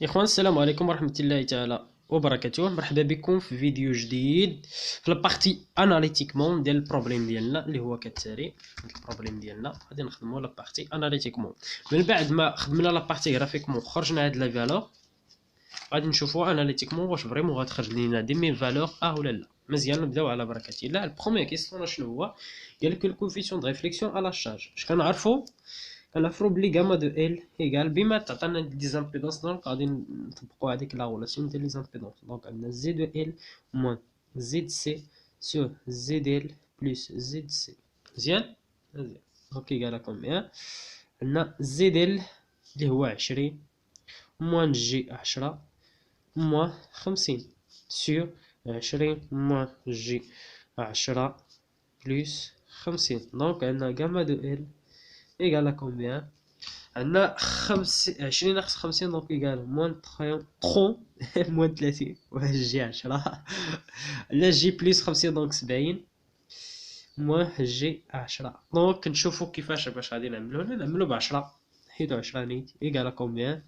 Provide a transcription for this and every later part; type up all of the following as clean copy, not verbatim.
إخوان، السلام عليكم ورحمة الله تعالى وبركاته. مرحبا بكم في فيديو جديد في لابارتي اناليتيكمون ديال البروبليم ديالنا اللي هو كالتالي. البروبليم ديالنا غادي نخدمو لابارتي اناليتيكمون. من بعد ما خدمنا لابارتي غرافيكمون خرجنا هاد لا فالور، غادي نشوفو اناليتيكمون واش فريمون غتخرج لينا دي ميم فالور ولا لا. مزيان، نبداو على بركة الله. البروميير كيسيون شنو هو؟ قالك الكوفيسيون دو ريفليكسيون على الشارج. اش كنعرفو؟ كنعرفو بلي غاما دو ال ايكال بما تعطينا دي زامبيدونس، دونك غادي نطبقو هاديك لا غولاسيون ديال لي زامبيدونس. دونك عندنا زي دو ال موان زد سي سور زد ال بلس زد سي. مزيان مزيان. دونك ايكال كومبيان؟ عندنا زد ال اللي هو 20 موان جي 10 موان 50 سور 20 موان جي 10 بلس 50. دونك عندنا غاما دو ال ايكال كومبيان؟ عندنا 20 ناقص 50 دونك ايكال موان 30 موان 30 واحد جي 10 لا جي بليس 50 دونك 70 موان جي 10. دونك نشوفو كيفاش باش غادي نعملو. هنا نعملو ب 10، نحيدو 10 نيت ايكال كومبيان؟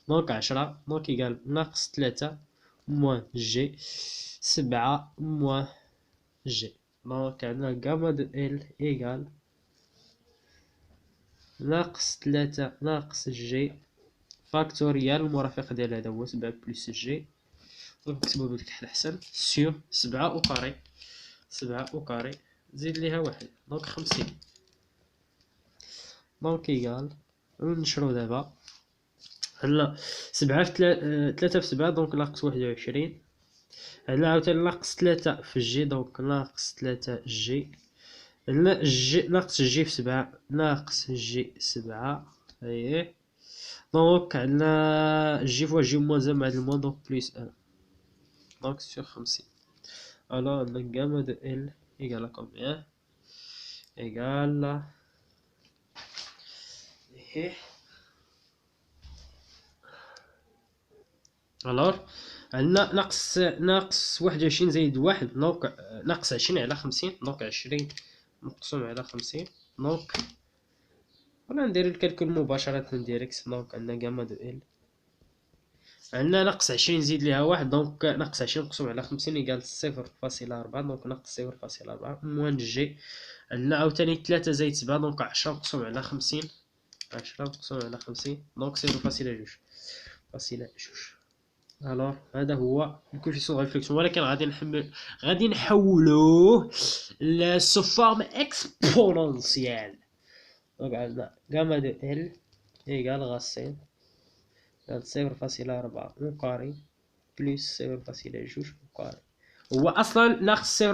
دونك 10 دونك ايكال ناقص 3 موان جي 7 موان جي. دونك عندنا غاما دو ال ايكال ناقص 3 ناقص جي فاكتوريال. المرافق ديال هذا هو 7 بلس جي، نكتبو بالكحل احسن، سور 7 او كاري 7 او كاري زيد ليها واحد دونك 50. دونك ايكال نشرو دابا. عندنا 7 في 3 في 7 دونك ناقص 21. عندنا عاوتاني ناقص 3 في جي دونك ناقص 3 جي. عندنا جي ناقص جي في 7 ناقص جي 7. اييه دونك عندنا جي فوا جي موان زائد مع الموان دونك بليس 1 دونك سور 50. Alors la gamme de L égale à combien? Égale إيه. alors عندنا ناقص 21 زايد واحد دونك ناقص 20 على 50 دونك 20 مقسوم على 50. دونك ولا ندير الكالكول مباشرة ديريكت. دونك عندنا غاما دو ال عندنا ناقص 20 زيد ليها واحد دونك ناقص 20 مقسوم على 50 يقال 0.4 دونك ناقص 0.4 موان جي. عندنا عاوتاني 3 زايد 7 دونك 10 مقسوم على 50 10 مقسوم على 50 دونك 0.2 فاصلة جوج. الوغ هذا هو الكوفيسيون دو ريفليكسيون، ولكن غادي نحولوه سو فورم اكسبونونسيال. دونك عندنا غاما دو ال ايكال غاسين 0.4 او كاري بلس 0.2 او كاري. هو اصلا ناقص 0.4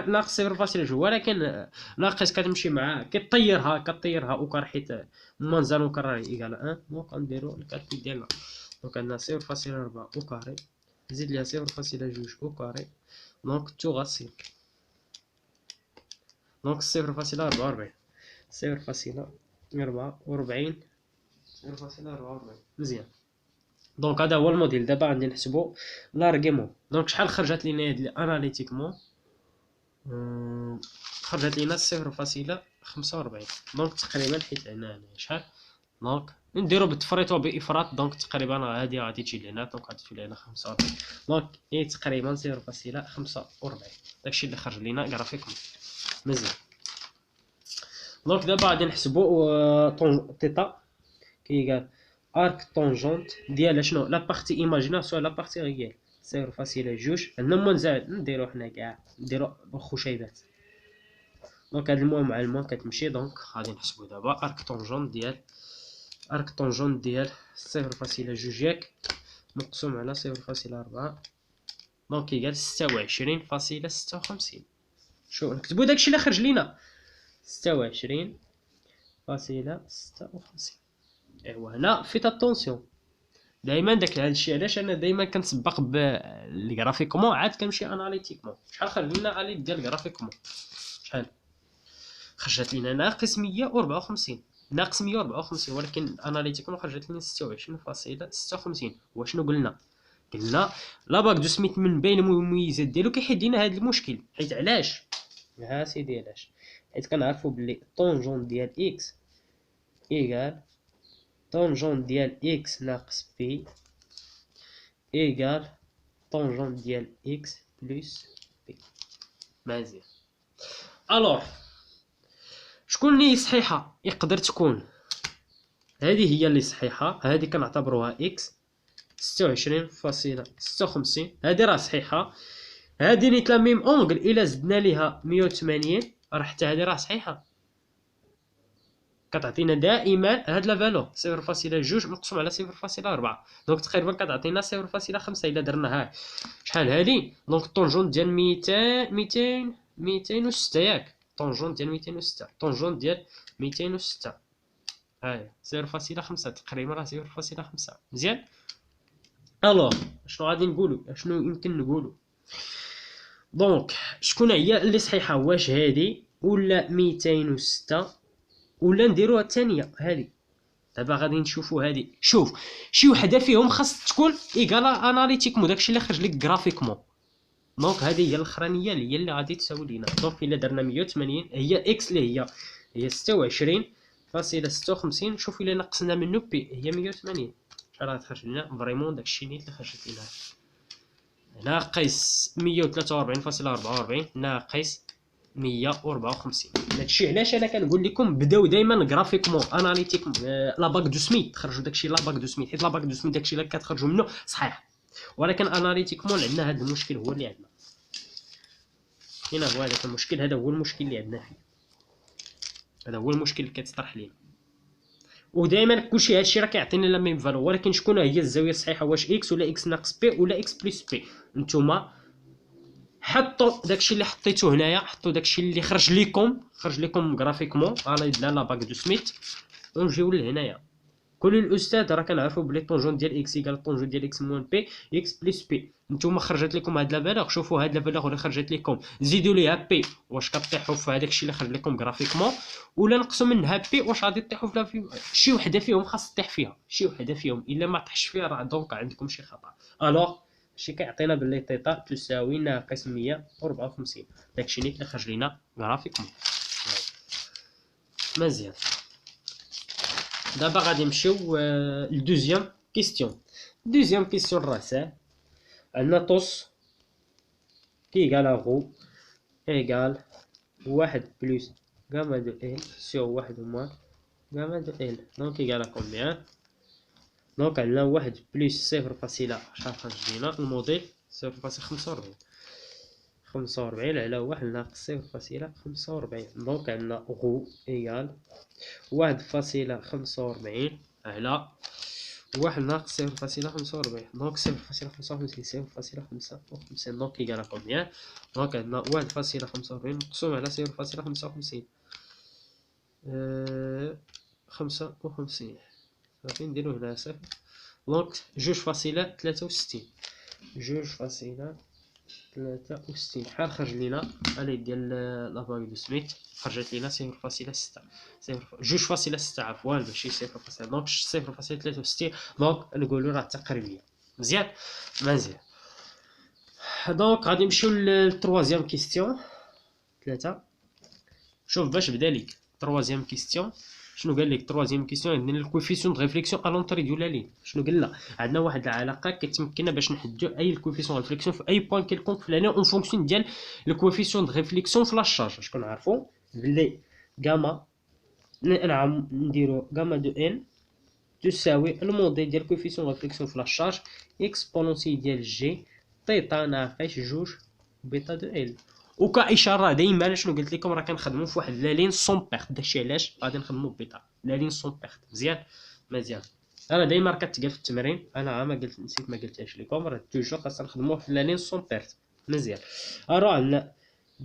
ناقص 0.2، ولكن ناقص كتمشي مع كطيرها اوكار حيت موان زان اوكار راهي ايكال 1 دونك نديرو الكالكول ديالنا. دونك عندنا 0.4 او كاري زيد ليها 0.2 او كاري دونك تو غاسين دونك 0.44 0.44 مزيان. دونك هذا هو الموديل. دابا غادي نحسبو لارغيمون. دونك شحال خرجت لينا هاد اناليتيكمون؟ خرجت لينا 0.45 دونك تقريبا حيت هنا شحال. دونك نديرو بالتفريط وبافراط دونك تقريبا هادي غادي تجي لهنا دونك غادي تولي لنا 45 دونك هي تقريبا 0.45. داكشي اللي خرج لينا غرافيكمون. مزيان. دونك دابا غادي نحسبو تيتا كيقال ارك طونجونت ديال شنو لا بارتي ايماجينير سوا لا بارتي ريال 0.2. عندنا موان زائد نديرو حنا كاع نديرو بالخشيبات. دونك هاد الموان مع الموان كتمشي. دونك غادي نحسبو دابا ارك طونجونت ديال 0.2 ياك مقسوم على 0.4 دونك يقال 26.56. شوف نكتبو داكشي اللي خرج لينا 26.56. ايوا هنا فيت اتونسيون دائما داك هادشي علاش انا دائما كنسبق بالغرافيكمون عاد كنمشي اناليتيكمون. شحال خرج لنا اليت ديال الغرافيكمون؟ شحال خرجت لينا؟ ناقص 154 ناقص 154 ولكن اناليتيكمون خرجت لنا 26.56. وشنو قلنا لا باك دو سميت من بين المميزات ديالو كيحيد لنا هذا المشكل. حيت علاش؟ ها سيدي علاش؟ حيت كنعرفوا بلي طونجون ديال اكس ايكال طونجون ديال اكس ناقص بي ايكال طونجون ديال اكس بلس بي. مزيان. الوغ شكون اللي صحيحه؟ يقدر تكون هذه هي اللي صحيحه، هذه كنعتبروها اكس 26.56، هذه راه صحيحه. هذه نيت لا ميم اونغل الا زدنا ليها 180 راه حتى هذه راه صحيحه، كتعطينا دائما هاد لا فالور 0.2 مقسوم على 0.4، دونك تقريبا كتعطينا 0.5 الا درناها. شحال هادي؟ دونك طونجون ديال 206 ياك، طونجون ديال 206، طونجون ديال 206 هاي 0.5 تقريبا، راه 0.5. مزيان. الوغ شنو غادي نقولو، شنو يمكن نقولو؟ دونك شكون هي اللي صحيحه؟ واش هادي ولا 206 ولا نديروها الثانيه هادي؟ دابا غادي نشوفوا هادي. شوف شي وحده فيهم خاص تكون ايكال اناليتيكمون، داكشي اللي خرج لك غرافيكمون. دونك هذه هي الاخرانيه اللي هي اللي غادي تساوي لينا. دونك الا درنا 180 هي اكس اللي هي 26.56، شوف الا نقصنا منه بي هي 180 شحال غتخرج لنا فريمون داكشي اللي خرجت لنا ناقص 143.44 ناقص 154. هادشي علاش انا كنقول لكم بداو دائما غرافيكمون اناليتيك لا باك دو سميت، تخرجوا داكشي لا باك دو سميت، حيت لا باك دو سميت داكشي اللي كتخرجوا منه صحيح، ولكن اناليتيكمون عندنا هذا المشكل هو اللي عندنا. هنا هو هذاك المشكل، هذا هو المشكل اللي عندنا فيه، هذا هو المشكل اللي كيتطرح لينا. ودائما كلشي هادشي راه كيعطينا لا ميم فالور، ولكن شكون هي الزاويه الصحيحه؟ واش اكس ولا اكس ناقص بي ولا اكس بلس بي؟ نتوما حطوا داكشي اللي حطيتو هنايا، حطوا داكشي اللي خرج لكم غرافيكمون على يد لا باك دو سميت، ونجيو لهنايا. كل الاستاذ راه كنعرفوا بلي طونجون ديال اكس ايكال طونجون ديال اكس موان بي اكس بلس بي. نتوما خرجت لكم هاد لا فالور، شوفوا هاد لا فالور اللي خرجت لكم زيدوا ليها بي واش كطيحوا في هذاك الشيء اللي خرج لكم غرافيكمون، ولا نقصوا منها بي واش غادي تطيحوا في شي وحده فيهم خاص تطيح فيها، شي وحده فيهم الا ما طيحش فيها راه دونك عندكم شي خطا. الوغ شي كيعطينا بلي تيتا تساوي ناقص 154، داكشي اللي خرج لينا غرافيكمون. مزيان. دابا غادي نمشيو لدوزيام كيستيون. دوزيام كيستيون راه ساهل، عندنا طوس كيكال غو ايكال واحد بلس غاما دو ال سور واحد موان غاما دو ال، دونك ايكال كومبيان؟ دونك عندنا واحد بلس 0.، شحال خرج لينا الموديل 0.45، 45 على واحد ناقص 0.45، دونك عندنا غو ايكال 1.45 على واحد ناقص 0.45، دونك 0.55 0.55 دونك يقال كومبيان؟ دونك عندنا 1.45 مقسوم على 0.55 55 صافي نديرو هنا صفر، دونك 2.63 2.63 شحال خرج لينا؟ على ديال لاباك دو سميت خرجت لينا 0.6 2.6 عفوا ماشي 0.، دونك 0.63، دونك نقولوا راه تقريبيه. مزيان. دونك غادي نمشيو للتروازيام كيستيون 3. شوف باش بدا ليك تروازيام كيستيون شنو قال لك؟ تروازيام كيستيون عندنا الكويفيسيون دو ريفليكسيون ا لونطري ديال لا لين. شنو قلنا؟ عندنا واحد العلاقه كتمكننا باش نحددو اي الكويفيسيون دو ريفليكسيون في اي بوين كيلكونك في لاني اون فونكسيون ديال الكويفيسيون دو ريفليكسيون في لا شارج. اش كنعرفو بلي غاما نعم نديرو غاما دو ان تساوي الموديل ديال الكويفيسيون دو ريفليكسيون في لا شارج اكسبونونسيال ديال جي تيتا ناقص جوج بيتا دو ال. وكاشاره دائما شنو قلت لكم؟ راه كنخدموا في واحد لا لين سون بيرت، داكشي علاش غادي نخدموا بيتا لا لين سون بيرت. مزيان. انا دائما راه كتلقى في التمرين، انا ما قلت نسيت ما قلتهاش لكم، راه توجور خاصنا نخدموا في لا لين سون بيرت. مزيان. راه عندنا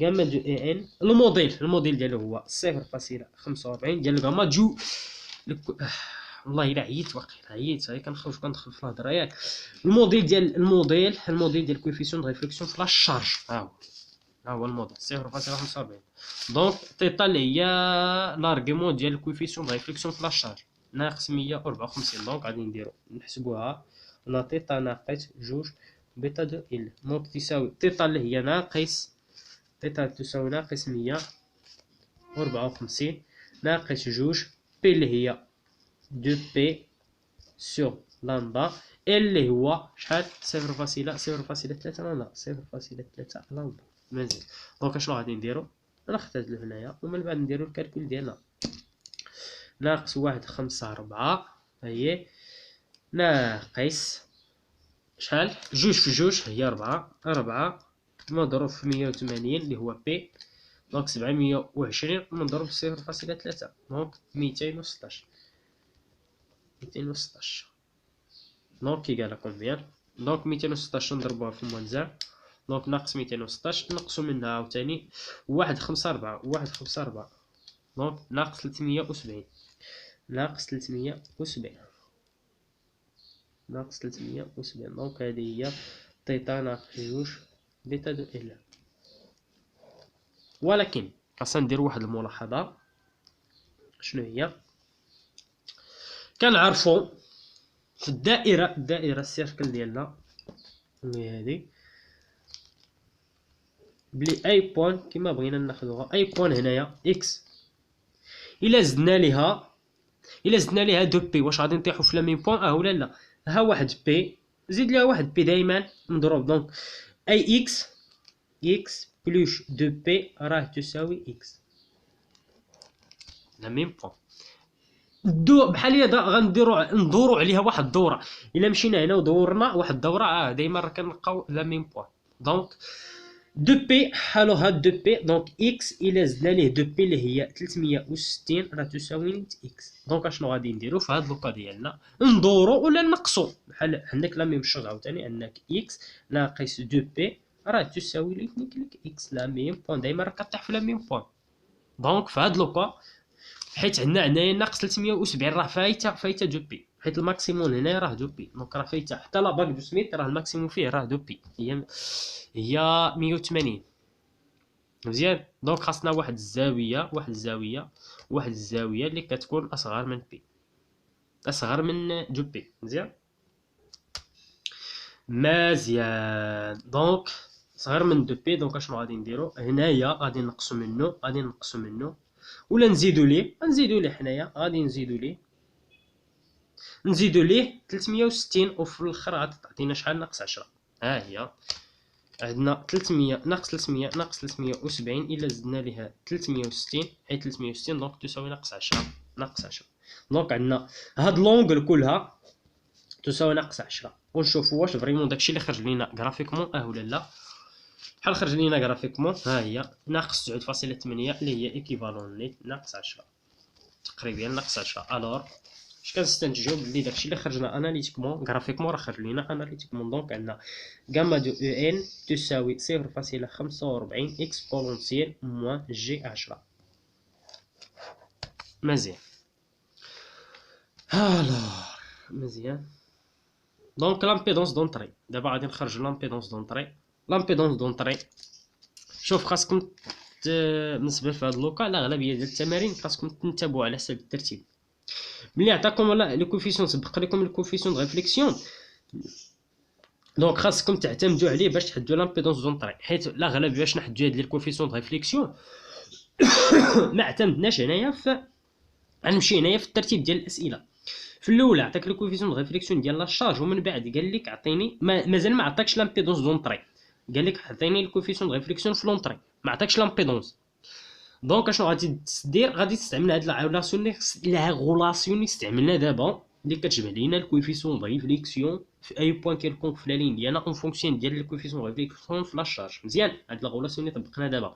غاما دو اي ان الموديل ديالو هو 0.45 ديال غاما جو والله الا عييت واقيلا عييت هاي كنخرج كندخل في الهضره ياك. الموديل ديال كويفيسيون دو ريفليكسيون في لا شارج ها هو الموديل 0.45، دونك تيتا اللي هي لارغيمون ديال الكويفيسيون دو ريفليكسيون في لا شارج ناقص 154، دونك غادي نديرو نحسبوها لا تيتا ناقص جوج بيتا دو ال، دونك تساوي تيتا اللي هي ناقص تيتا تساوي ناقص 154 ناقص جوج بي اللي هي 2 بي سور لامدا اللي هو شحال 0.3 لا 0.3 لامبا. مزيان. دونك اشنو غادي نديرو؟ نختزلو هنايا ومن بعد نديرو الكالكول ديالنا. ناقص 1.54 هي ناقص شحال؟ 2 في 2 هي 4 مضروب في 180 اللي هو بي، دونك 720 مضروب في 0.3 دونك 216. دونك كيقال كومبيان؟ دونك 216 نضربوها في موان دونك ناقص 216 نقصو منها عاوتاني 1.54 دونك ناقص 370 ناقص 370 دونك هذه هي تيتا ناقص 2 بيتا دو ال. ولكن خاصنا ندير واحد الملاحظة. شنو هي؟ كنعرفو في الدائرة السيركل ديالنا اللي هادي بلي اي بوين كيما بغينا ناخدوها اي بوين هنايا اكس الا زدنا ليها دو بي واش غادي نطيحو في لا ميم بوين ولا لا؟ ها واحد بي زيد ليها واحد بي دايما مضروب دونك اي اكس بلوس دو بي راه تساوي اكس لا ميم بوين. بحال هي ندورو عليها واحد الدوره. الا مشينا هنا ودورنا واحد الدوره دايما راه كنلقاو لا ميم بوين. دونك دو بي حالو هاد دو بي دونك اكس الا زدنا ليه دو بي اللي هي 360 راه تساوي اكس. دونك اشنو غادي نديرو في هاد لوكا ديالنا؟ ندورو ولا نقصو بحال عندك لا ميم شوز عاوتاني انك اكس ناقص دو بي راه تساوي لك اكس لا ميم بوين دايما راه كطيح في لا ميم بوين. دونك في هاد لوكا حيت عندنا هنايا ناقص 370 راه فايته دو بي حيت الماكسيموم هنايا راه دو بي دونك راه فايته حتى لا باك دو سميت راه الماكسيموم فيه راه دو بي هي 180. مزيان. دونك خاصنا واحد الزاويه اللي كتكون اصغر من بي اصغر من دو بي. مزيان دونك صغر من دو بي. دونك اشنو غادي نديرو هنايا؟ غادي نقصو منه ولا نزيدو ليه حنايا غادي نزيدو ليه 360 وفي الاخر غادي تعطينا شحال؟ ناقص 10. ها هي عندنا 300 ناقص 370 الا زدنا ليها 360 حيت 360 دونك تساوي ناقص 10 دونك عندنا هاد لونغل كلها تساوي ناقص 10 ونشوفوا واش فريمون داكشي اللي خرج لينا غرافيكمون ولا لا. بحال خرج لينا غرافيكمون ها هي ناقص 9.8 اللي هي ايكيفالون نيت ناقص 10 تقريبا ناقص 10. الوغ اش كنستنتجو بلي داكشي اللي خرجنا اناليتيكمون غرافيكمون راه خرج لينا اناليتيكمون. دونك عندنا غاما دو او ان تساوي 0.45 اكسبونونسيال موان جي 10. مزيان. مزيان. دونك لامبيدونس دونطري دابا غادي نخرجو لامبيدونس دونطري. شوف خاصكم بالنسبه لهاد اللوكا الاغلبيه ديال التمارين خاصكم تنتبهوا على حسب الترتيب. ملي عطاكم لو كوفيسيون سبق لكم الكوفيسيون دو ريفليكسيون دونك خاصكم تعتمدوا عليه باش تحدوا لامبيدونس دونطري حيت الاغلب باش نحدوا هاد الكوفيسيون دو ريفليكسيون ما اعتمدناش هنايا غنمشي هنايا في الترتيب ديال الاسئله. في الاولى عطاك لو كوفيسيون دو ريفليكسيون ديال لا شارج ومن بعد قال لك عطيني مازال ما عطاكش لامبيدونس دونطري قال لك عطيني الكوفيسيون دو ريفليكسيون في لونطري ما عطاكش لامبيدونس. دونك اشنو غادي دير؟ غادي تستعمل هاد لا غولاسيون اللي استعملنا دابا اللي كتشبه لينا الكوفيسيون دو ريفليكسيون في اي بوين كيلكونك في لا لين ديالنا اون فونكسيون ديال الكوفيسيون دو ريفليكسيون في لا شارج. مزيان. هاد لا غولاسيون اللي طبقنا دابا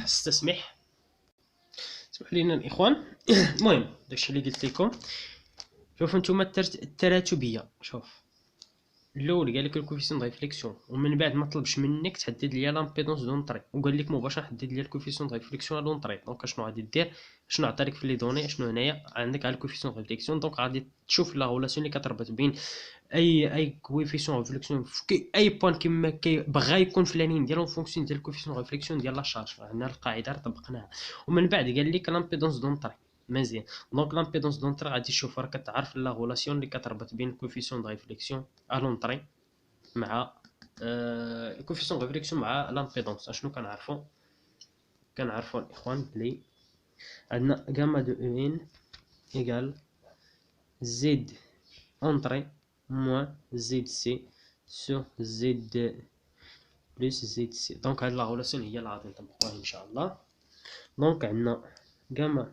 استسمح اسمح لينا الاخوان. المهم داكشي اللي قلت لكم. شوفوا نتوما التراتبيه. شوف الاول قال لك الكوفيسيون دو ريفليكسيون ومن بعد ما طلبش منك تحدد ليا لامبيدونس دونطري وقال لك مباشره حدد ليا الكوفيسيون دو ريفليكسيون دونطري. دونك اشنو غادي دير؟ شنو عطا لك في لي دوني؟ شنو هنايا عندك على الكوفيسيون دو ريفليكسيون. دونك غادي تشوف لا ريلاسيون اللي كتربط بين اي كوفيسيون ريفليكسيون في اي بوين كيما بغا يكون في لانين ديالو فونكسيون ديال الكوفيسيون ريفليكسيون ديال لا شارج. عندنا القاعده طبقناها ومن بعد قال لك لامبيدونس دونطري. مزيان. دونك لامبيدونس دونطري غادي تشوف راه كتعرف لا ريلاسيون اللي كتربط بين الكوفيسيون دو ريفليكسيون لونطري مع الكوفيسيون دو ريفليكسيون مع لامبيدونس. اشنو كنعرفوا الاخوان بلي عندنا غاما دو او ان ايكال زد entrée moins ZC sur Z plus ZC. دونك هاد لا غولاسيون هي اللي غادي نطبقوها ان شاء الله. دونك عندنا جاما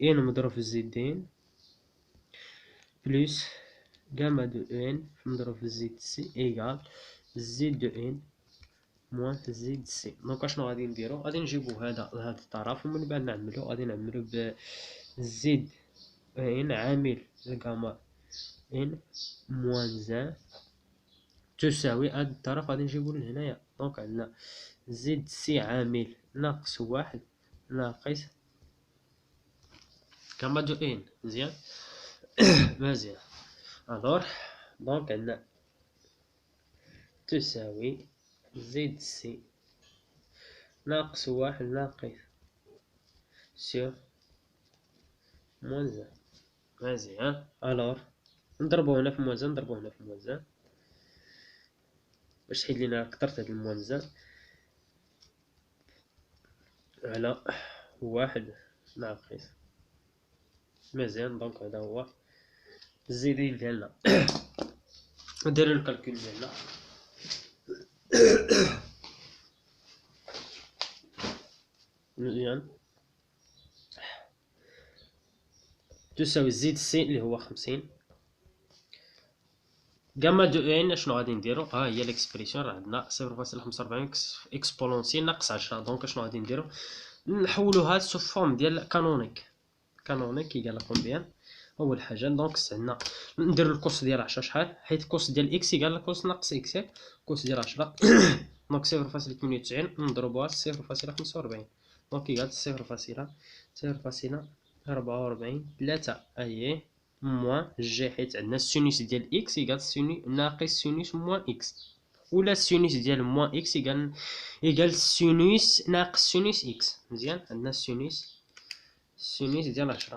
ان مضروب في زد ان بلس جاما دو ان مضروب في زد سي ايكال زد دو ان موان زد سي. دونك اشنو غادي نديرو؟ غادي نجيبو هذا الطرف ومن بعد غادي نعملو ب زد ان عامل جاما ان موان زان تساوي هاد الطرف غادي نجيبو لهنايا. دونك عندنا زد سي عامل ناقص واحد ناقص جاما دو ان. مزيان مزيان. الوغ دونك عندنا تساوي زد سي ناقص واحد ناقص سيغ موان زان. مزيان. الوغ نضربو هنا في موان زان، نضربو هنا في موان زان باش تحيد لينا كترت هاد الموان زان على واحد ناقص. مزيان. دونك هذا هو الزيدين ديالنا. نديرو الكالكول ديالنا. مزيان. تساوي زد سي اللي هو 50 جاما دو ان. اشنو غادي نديرو؟ ها هي ليكسبريسيون، راه عندنا 0.45 اكسبونونسيال ناقص 10. دونك اشنو غادي نديرو؟ نحولوها سو فورم ديال كانونيك. كانونيك يقال كومبيان؟ اول حاجه دونك عندنا نديرو الكوس ديال 10 شحال؟ حيت الكوس ديال اكس يقال كوس ناقص اكس. كوس ديال 10 دونك 0.98 نضربوها 0.45 دونك يقال 0.44 3 اي موان جي، حيت عندنا السينوس ديال اكس يقال ناقص سينوس موان اكس، ولا السينوس ديال موان اكس يقال سينوس ناقص سينوس اكس. مزيان. عندنا السينوس ديال 10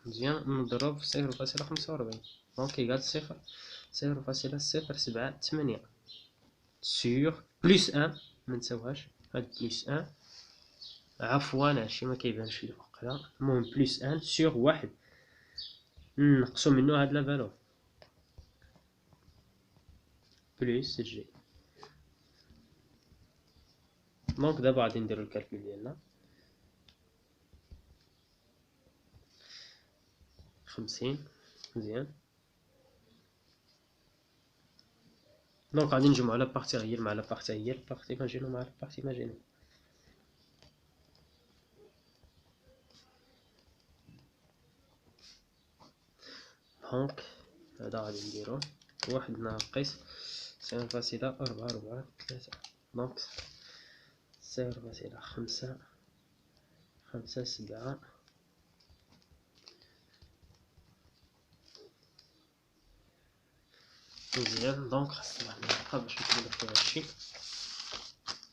مزيان نضرب في 0.45 دونك يقال 0.078 سيغ بلس 1 منساوهاش هاد بلس 1 عفوا هادشي مكيبانش لي فوق هذا. المهم بلس 1 سيغ واحد نقصو منو هاد لا فالور بلس جي. دونك دابا غادي نديرو الكالكول ديالنا 50. مزيان. دونك غادي نجمعو على بارتي غير مع لا بارتي هي البارتي ماجينو مع البارتي ماجينو. دونك هذا غادي نديرو واحد ناقص 0.443 دونك 0.557. مزيان. دونك خاصنا واحد الدقيقة باش نكملو في هادشي.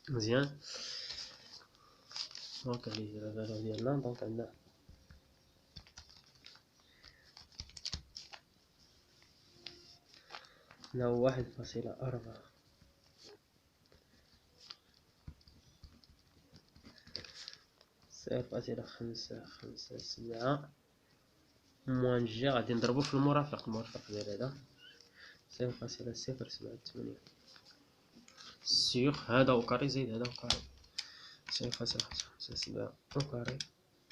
مزيان. دونك هادي هي لا فالور ديالنا. دونك عندنا هنا 1.4 0.557 موان جي غادي نضربو في المرافق ديال هذا 0.078 سيغ هذا وكاري زيد هذا وكاري 0.557 وكاري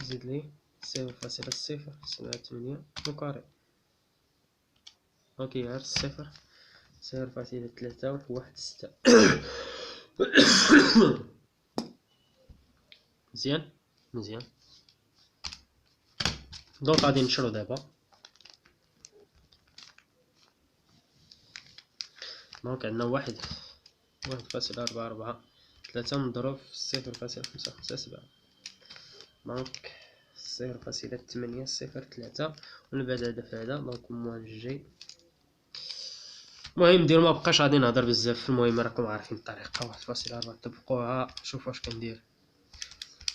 زيد ليه 0.078 وكاري دونك يعرف 0.316. مزيان. مزيان. دونك غادي نشرو دابا. دونك عندنا 1.443 مضروب في 0.557 دونك 0.803 ومن بعد هذا في هذا دونك موان جي. المهم نديرو مبقاش غادي نهضر بزاف. المهم راكم عارفين الطريقة. 1.4 طبقوها شوفو واش كندير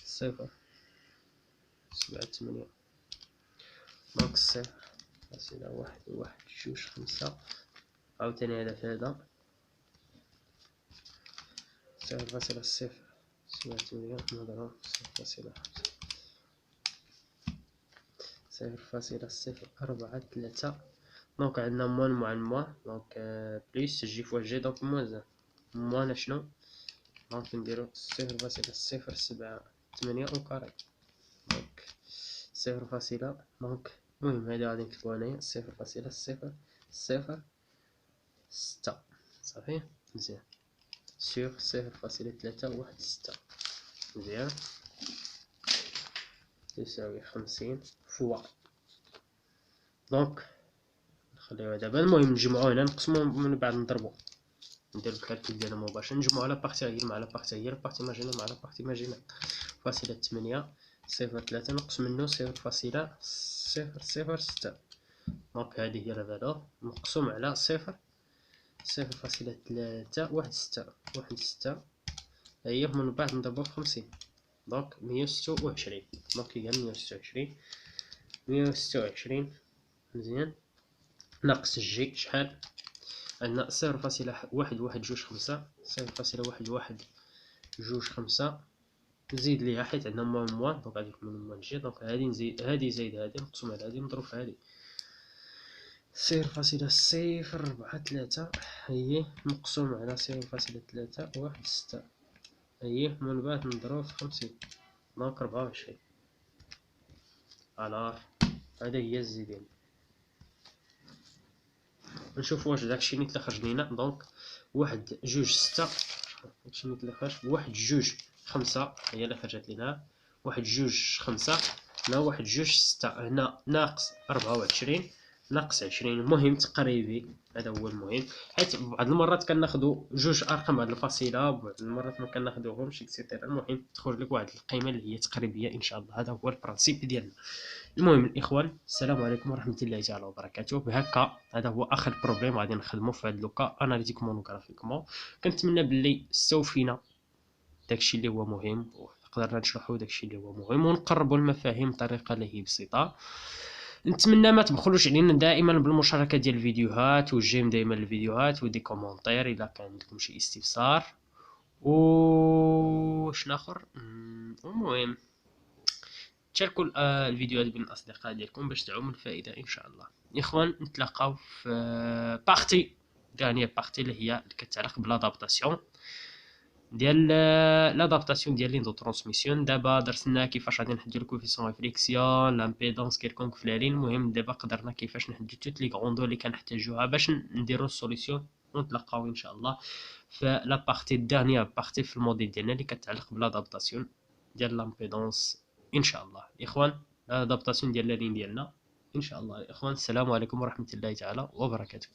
0.78 دونك 0.112 عاوتاني هذا في هذا 0.078 نضرب 0.043 دونك عندنا موان مع الموان، دونك بليس جي فوا جي، دونك موان زان موان شنو، دونك نديرو 0.078 أو كاري، دونك 0. دونك المهم هادي غادي نكتبو هنايا 0.006 صافي مزيان سيغ 0.316 مزيان يساوي 50 فوا. دونك نخليوها دابا، المهم نجمعو هنا نقسمو من بعد نضربو، نديرو الكالكول ديالنا مباشرة، نجمعو على بارتي غير مع لا بارتي هي البارتي ماجينال مع لا بارتي ماجينال. 0.8 0.3 نقص منو 0.006، دونك هادي هي الفالور مقسوم على 0.316 هي من بعد نضربو في 50، دونك 126، دونك هي 126 مزيان ناقص الجي شحال عندنا 0.1125 0.1125 نزيد ليها حيت عندنا موان موان، دونك غادي يكون موان جي، دونك هادي نزيد هادي زايد هادي نقسم على هادي نضرب في هادي 0.043 هي مقسوم على 0.316 هي من بعد نضرب في 50، دونك 24. الوغ هذا هي الزيدين، نشوف واش داكشي نيت اللي خرج لينا. دونك 1.2.6 داكشي نيت اللي خرج 1.2.5 هي اللي خرجت لينا 1.2.5 هنا 1.2.6 هنا ناقص 24 ناقص 20. المهم تقريبي هذا هو المهم، حيت بعض المرات كناخدو جوج ارقام بعد الفاصله بعض المرات ما كناخدوهمش اكسيتيرا. المهم تخرج لك واحد القيمه اللي هي تقريبيه ان شاء الله. هذا هو البرانسيب ديالنا. المهم الاخوان السلام عليكم ورحمه الله تعالى وبركاته. بهكا هذا هو اخر بروبليم غادي نخدمو في هذا لوكا اناليتيكمون وغرافيكمون. كنتمنى باللي استوفينا داكشي اللي هو مهم وقدرنا نشرحو داكشي اللي هو مهم ونقربو المفاهيم بطريقه اللي هي بسيطه. نتمنى ما تبخلوش علينا دائما بالمشاركه ديال الفيديوهات والجيم دائما الفيديوهات ودي كومونتير الا كان عندكم شي استفسار واش اخر. المهم تشاركوا الفيديوهات بين الاصدقاء ديالكم باش تعم الفائده ان شاء الله. يا اخوان نتلاقاو في بارتي دانيير بارتي اللي هي اللي كتعلق بالادابتاسيون ديال لادابتاسيون ديال لين دو ترانسميسيون. دابا درسنا كيفاش غادي نحددو الكوفيسيون ريفليكسيون لامبيدونس كيلكونك في لالين. المهم دابا قدرنا كيفاش نحددو توت لي غروندو اللي كنحتاجوها باش نديرو السوليسيون ونتلاقاو ان شاء الله في لا بارتي دانيير بارتي في الموديل ديالنا اللي كتعلق بالادابتاسيون ديال لامبيدونس ان شاء الله. اخوان الادابتاسيون ديال لالين ديالنا ان شاء الله. اخوان السلام عليكم ورحمه الله تعالى وبركاته.